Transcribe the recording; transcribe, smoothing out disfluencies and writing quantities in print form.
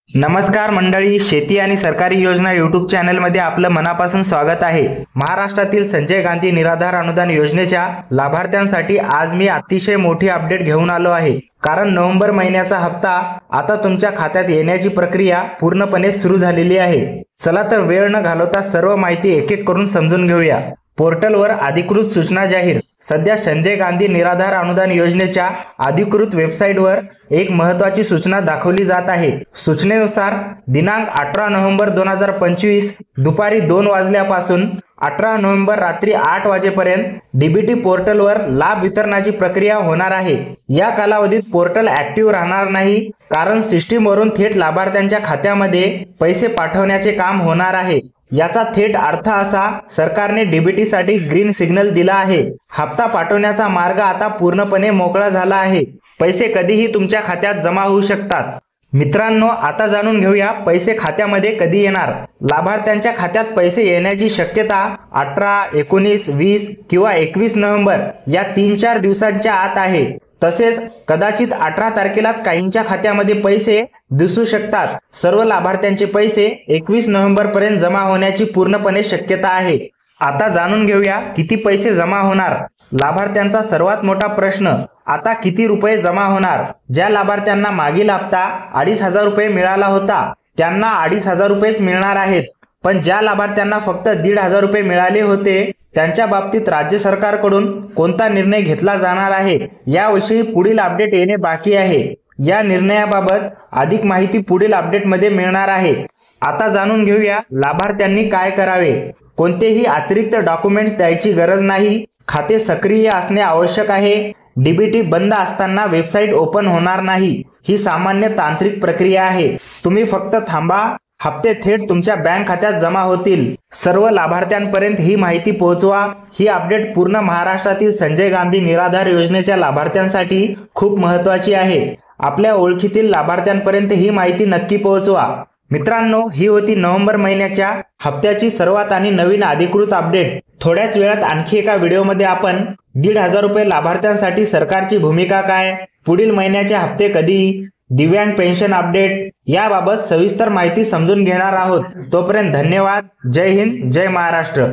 नमस्कार मंडळी, शेती आणि सरकारी योजना यूट्यूब चॅनलमध्ये आपलं मनापासून स्वागत आहे। महाराष्ट्रातील संजय गांधी निराधार अनुदान योजनेच्या लाभार्थ्यांसाठी आज मी अतिशय मोठी अपडेट घेऊन आलो आहे। कारण नोव्हेंबर महिन्याचा हप्ता आता तुमच्या खात्यात येण्याची प्रक्रिया पूर्णपणे सुरू झालेली आहे। चला तर वेळ न घालवता सर्व माहिती एक एक करून समजून घेऊया। पोर्टलवर अधिकृत सूचना जाहीर। सध्या संजय गांधी निराधार अनुदान योजनेच्या अधिकृत वेबसाईटवर एक महत्त्वाची सूचना दाखवली जात आहे। सूचनेनुसार दिनांक 18 नोव्हेंबर 2025 दुपारी 2 वाजल्यापासून 18 नोव्हेंबर रात्री 8 वाजेपर्यंत डीबीटी पोर्टलवर लाभ वितरणाची प्रक्रिया होणार आहे। या कालावधीत पोर्टल ऍक्टिव्ह राहणार नाही, कारण सिस्टीमवरून थेट लाभार्थ्यांच्या खात्यामध्ये पैसे पाठवण्याचे काम होणार आहे। याचा थेट अर्थ असा, सरकारने डीबीटी साठी ग्रीन सिग्नल दिला आहे। हप्ता पाठवण्याचा मार्ग आता पूर्णपणे मोकळा झाला आहे। पैसे कधीही तुमच्या खात्यात जमा होऊ शकतात। मित्रांनो, आता जाणून घेऊया पैसे खात्यामध्ये कधी येणार। लाभार्थ्यांच्या खात्यात पैसे येण्याची शक्यता 18, 19, 20 किंवा 21 नोव्हेंबर या 3-4 दिवसांच्या आत आहे। तसेच कदाचित 18 तारखेलाच काहींच्या खात्यामध्ये पैसे दिसू शकतात। सर्व लाभार्थ्यांचे पैसे 21 नोव्हेंबर पर्यंत जमा होण्याची पूर्णपणे शक्यता आहे। आता जाणून घेऊया किती पैसे जमा होणार। लाभार्थ्यांचा सर्वात मोठा प्रश्न, आता किती रुपये जमा होणार। ज्या लाभार्थ्यांना मागील हप्ता 2,500 रुपये मिळाला होता त्यांना 2,500 रुपयेच मिळणार आहेत। पण ज्या लाभार्थ्यांना फक्त 1,500 रुपये मिळाले होते त्यांच्या बाबतीत राज्य सरकारकडून कोणता निर्णय घेतला जाणार आहे याविषयी पुढील अपडेट येणे बाकी आहे। या निर्णयाबाबत अधिक माहिती पुढील अपडेटमध्ये मिळणार आहे। आता जाणून घेऊया लाभार्थ्यांनी काय करावे। कोणतेही अतिरिक्त डॉक्युमेंट्स द्यायची गरज नाही। खाते सक्रिय असणे आवश्यक आहे। डीबीटी बंद असताना वेबसाईट ओपन होणार नाही। ही सामान्य तांत्रिक प्रक्रिया आहे। तुम्ही फक्त थांबा, हप्ते थेट तुमच्या बँक खात्यात जमा होतील। सर्व लाभार्थ्यांपर्यंत ही माहिती पोहोचवा। ही अपडेट पूर्ण महाराष्ट्रातील संजय गांधी निराधार योजनेच्या लाभार्थ्यांसाठी खूप महत्त्वाची आहे। आपल्या ओळखीतील लाभार्थ्यांपर्यंत ही माहिती नक्की पोहोचवा। मित्रांनो, ही होती नोव्हेंबर महिन्याच्या हप्त्याची सर्वात आणि नवीन अधिकृत अपडेट। थोड्याच वेळात आणखी एका व्हिडिओमध्ये आपण 1,500 रुपये लाभार्थ्यांसाठी सरकारची भूमिका काय, पुढील महिन्याचे हप्ते कधी, दिव्यांग पेन्शन अपडेट याबाबत सविस्तर माहिती समजून घेणार आहोत। तोपर्यंत धन्यवाद। जय हिंद, जय महाराष्ट्र।